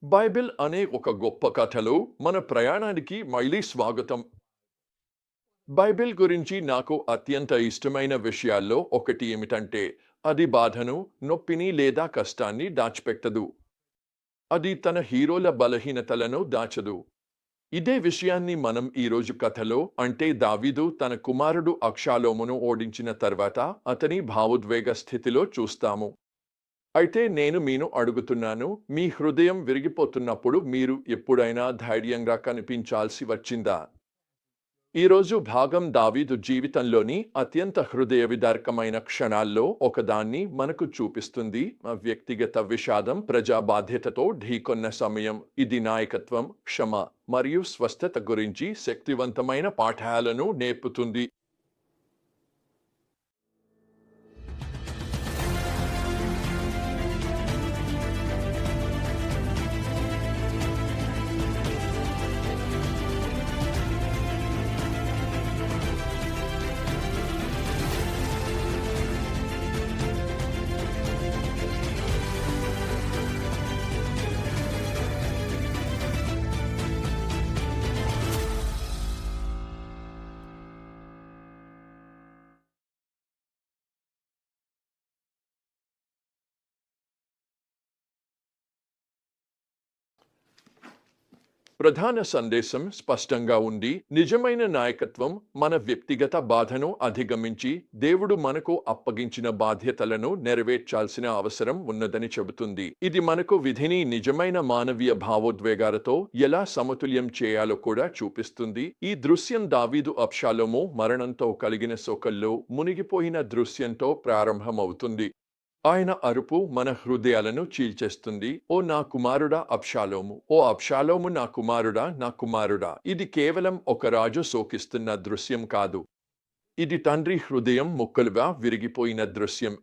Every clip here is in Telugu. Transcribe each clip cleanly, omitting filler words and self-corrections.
బైబిల్ అనే ఒక గొప్ప కథలో మన ప్రయాణానికి మళ్ళీ స్వాగతం. బైబిల్ గురించి నాకు అత్యంత ఇష్టమైన విషయాల్లో ఒకటి ఏమిటంటే, అది బాధను, నొప్పిని లేదా కష్టాన్ని దాచిపెట్టదు. అది తన హీరోల బలహీనతలను దాచదు. ఇదే విషయాన్ని మనం ఈరోజు కథలో, అంటే దావీదు తన కుమారుడు అబ్షాలోమును ఓడించిన తర్వాత అతని భావోద్వేగ స్థితిలో చూస్తాము. అయితే నేను మీను అడుగుతున్నాను, మీ హృదయం విరిగిపోతున్నప్పుడు మీరు ఎప్పుడైనా ధైర్యంగా కనిపించాల్సి వచ్చిందా? ఈరోజు భాగం దావీదు జీవితంలోని అత్యంత హృదయ విదారకమైన క్షణాల్లో ఒకదాన్ని మనకు చూపిస్తుంది. వ్యక్తిగత విషాదం ప్రజా బాధ్యతతో ఢీకొన్న సమయం. ఇది నాయకత్వం, క్షమ మరియు స్వస్థత గురించి శక్తివంతమైన పాఠాలను నేర్పుతుంది. ప్రధాన సందేశం స్పష్టంగా ఉంది. నిజమైన నాయకత్వం మన వ్యక్తిగత బాధను అధిగమించి దేవుడు మనకు అప్పగించిన బాధ్యతలను నెరవేర్చాల్సిన అవసరం ఉన్నదని చెబుతుంది. ఇది మనకు విధిని నిజమైన మానవీయ భావోద్వేగాలతో ఎలా సమతుల్యం చేయాలో కూడా చూపిస్తుంది. ఈ దృశ్యం దావీదు అబ్షాలోము మరణంతో కలిగిన శోకంలో మునిగిపోయిన దృశ్యంతో ప్రారంభమవుతుంది. ఆయన అరుపు మన హృదయాలను చీల్చేస్తుంది. ఓ నా కుమారుడా అబ్షాలోము! ఓ అబ్షాలోము, నా కుమారుడా, నా కుమారుడా! ఇది కేవలం ఒక రాజు శోకిస్తున్న దృశ్యం కాదు. ఇది తండ్రి హృదయం ముక్కలుగా విరిగిపోయిన దృశ్యం.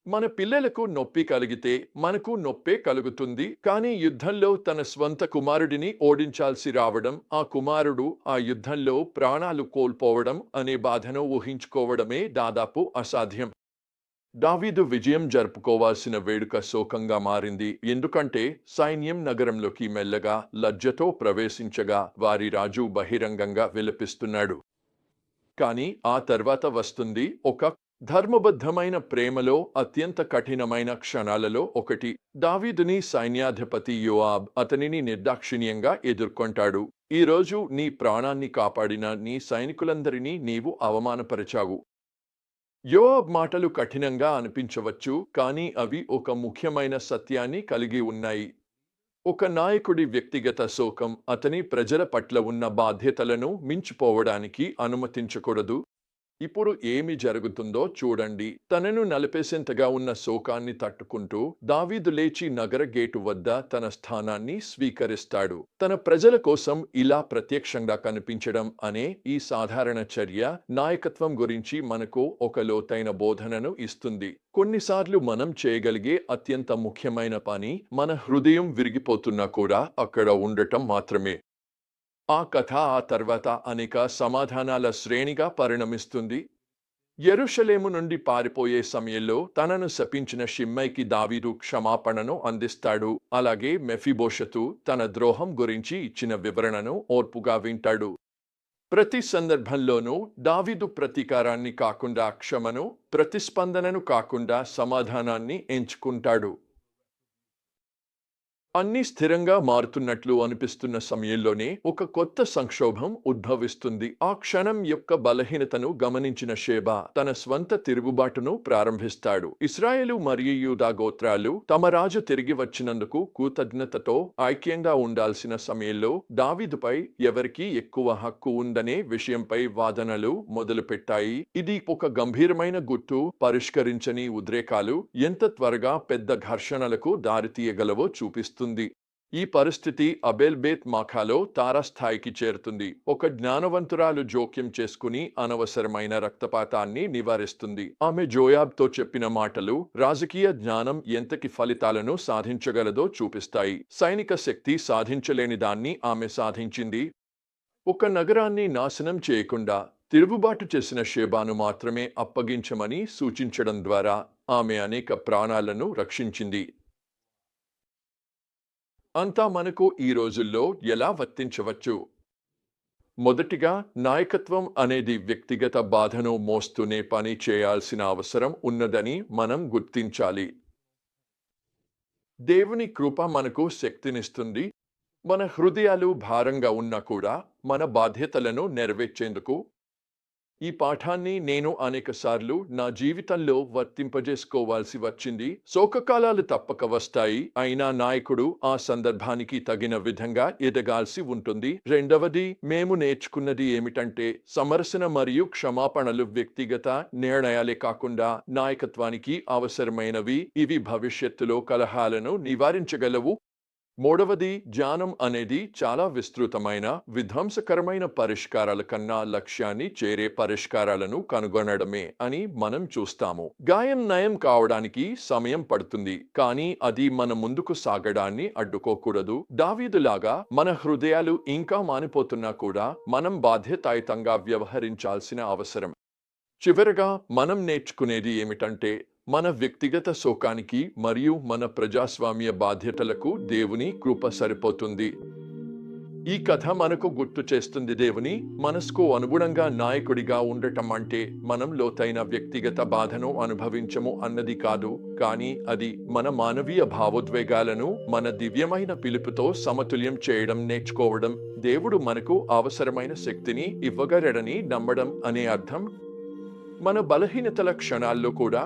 మన పిల్లలకు నొప్పి కలిగితే మనకు నొప్పే కలుగుతుంది. కానీ యుద్ధంలో తన స్వంత కుమారుడిని ఓడించాల్సి రావడం, ఆ కుమారుడు ఆ యుద్ధంలో ప్రాణాలు కోల్పోవడం అనే బాధను ఊహించుకోవడమే దాదాపు అసాధ్యం. దావీదు విజయం జరుపుకోవాల్సిన వేడుక శోకంగా మారింది. ఎందుకంటే సైన్యం నగరంలోకి మెల్లగా లజ్జతో ప్రవేశించగా వారి రాజు బహిరంగంగా విలపిస్తున్నాడు. కానీ ఆ తర్వాత వస్తుంది ఒక ధర్మబద్ధమైన ప్రేమలో అత్యంత కఠినమైన క్షణాలలో ఒకటి. దావీదుని సైన్యాధిపతి యోవాబ్ అతనిని నిర్దాక్షిణ్యంగా ఎదుర్కొంటాడు. ఈరోజు నీ ప్రాణాన్ని కాపాడిన నీ సైనికులందరినీ నీవు అవమానపరిచావు. యోవాబ్ మాటలు కఠినంగా అనిపించవచ్చు, కానీ అవి ఒక ముఖ్యమైన సత్యాన్ని కలిగి ఉన్నాయి. ఒక నాయకుడి వ్యక్తిగత శోకం అతని ప్రజల పట్ల ఉన్న బాధ్యతలను మించిపోవడానికి అనుమతించకూడదు. ఇప్పుడు ఏమి జరుగుతుందో చూడండి. తనను నలిపేసేంతగా ఉన్న శోకాన్ని తట్టుకుంటూ దావీదు లేచి నగర గేటు వద్ద తన స్థానాన్ని స్వీకరిస్తాడు. తన ప్రజల కోసం ఇలా ప్రత్యక్షంగా కనిపించడం అనే ఈ సాధారణ చర్య నాయకత్వం గురించి మనకు ఒక లోతైన బోధనను ఇస్తుంది. కొన్నిసార్లు మనం చేయగలిగే అత్యంత ముఖ్యమైన పని మన హృదయం విరిగిపోతున్నా కూడా అక్కడ ఉండటం మాత్రమే. ఆ కథ ఆ తర్వాత అనేక సమాధానాల శ్రేణిగా పరిణమిస్తుంది. యెరూషలేము నుండి పారిపోయే సమయంలో తనను శపించిన షిమ్మయికి దావీదు క్షమాపణను అందిస్తాడు. అలాగే మెఫీబోషతు తన ద్రోహం గురించి ఇచ్చిన వివరణను ఓర్పుగా వింటాడు. ప్రతి సందర్భంలోనూ దావీదు ప్రతీకారాన్ని కాకుండా క్షమను, ప్రతిస్పందనను కాకుండా సమాధానాన్ని ఎంచుకుంటాడు. అన్నీ స్థిరంగా మారుతున్నట్లు అనిపిస్తున్న సమయంలోనే ఒక కొత్త సంక్షోభం ఉద్భవిస్తుంది. ఆ క్షణం యొక్క బలహీనతను గమనించిన షేబా తన స్వంత తిరుగుబాటును ప్రారంభిస్తాడు. ఇశ్రాయేలు మరియు యూదా గోత్రాలు తమ రాజు తిరిగి వచ్చినందుకు కృతజ్ఞతతో ఐక్యంగా ఉండాల్సిన సమయంలో దావీదుపై ఎవరికి ఎక్కువ హక్కు ఉందనే విషయంపై వాదనలు మొదలుపెట్టాయి. ఇది ఒక గంభీరమైన గుర్తు. పరిష్కరించని ఉద్రేకాలు ఎంత త్వరగా పెద్ద ఘర్షణలకు దారితీయగలవో చూపిస్తుంది. ఈ పరిస్థితి అబేల్-బేత్ మాఖాలో తారాస్థాయికి చేరుతుంది. ఒక జ్ఞానవంతురాలు జోక్యం చేసుకుని అనవసరమైన రక్తపాతాన్ని నివారిస్తుంది. ఆమె జోయాబ్తో చెప్పిన మాటలు రాజకీయ జ్ఞానం ఎంతకి ఫలితాలను సాధించగలదో చూపిస్తాయి. సైనిక శక్తి సాధించలేని దాన్ని ఆమె సాధించింది. ఒక నగరాన్ని నాశనం చేయకుండా తిరుగుబాటు చేసిన షేబాను మాత్రమే అప్పగించమని సూచించడం ద్వారా ఆమె అనేక ప్రాణాలను రక్షించింది. అంతా మనకు ఈ రోజుల్లో ఎలా వర్తించవచ్చు? మొదటిగా, నాయకత్వం అనేది వ్యక్తిగత బాధను మోస్తూనే పని చేయాల్సిన అవసరం ఉన్నదని మనం గుర్తించాలి. దేవుని కృప మనకు శక్తినిస్తుంది. మన హృదయాలు భారంగా ఉన్నా కూడా మన బాధ్యతలను నెరవేర్చేందుకు. ఈ పాఠాన్ని నేను అనేకసార్లు నా జీవితంలో వర్తింపజేసుకోవాల్సి వచ్చింది. శోకకాలాలు తప్పక వస్తాయి, అయినా నాయకుడు ఆ సందర్భానికి తగిన విధంగా ఎదగాల్సి ఉంటుంది. రెండవది, మేము నేర్చుకున్నది ఏమిటంటే, సమరసన మరియు క్షమాపణలు వ్యక్తిగత నిర్ణయాలే కాకుండా నాయకత్వానికి అవసరమైనవి. ఇవి భవిష్యత్తులో కలహాలను నివారించగలవు. మూడవది, ధ్యానం అనేది చాలా విస్తృతమైన, విధ్వంసకరమైన పరిష్కారాల కన్నా లక్ష్యాన్ని చేరే పరిష్కారాలను కనుగొనడమే అని మనం చూస్తాము. గాయం నయం కావడానికి సమయం పడుతుంది, కానీ అది మన ముందుకు సాగడాన్ని అడ్డుకోకూడదు. దావీదులాగా మన హృదయాలు ఇంకా మానిపోతున్నా కూడా మనం బాధ్యతాయుతంగా వ్యవహరించాల్సిన అవసరం. చివరగా, మనం నేర్చుకునేది ఏమిటంటే, మన వ్యక్తిగత శోకానికి మరియు మన ప్రజాస్వామ్య బాధ్యతలకు దేవుని కృప సరిపోతుంది. ఈ కథ మనకు గుర్తు చేస్తుంది, దేవుని మనసుకు అనుగుణంగా నాయకుడిగా ఉండటం అంటే మనం లోతైన వ్యక్తిగత బాధను అనుభవించము అన్నది కాదు, కానీ అది మన మానవీయ భావోద్వేగాలను మన దివ్యమైన పిలుపుతో సమతుల్యం చేయడం నేర్చుకోవడం. దేవుడు మనకు అవసరమైన శక్తిని ఇవ్వగలడని నమ్మడం అనే అర్థం. మన బలహీనతల క్షణాల్లో కూడా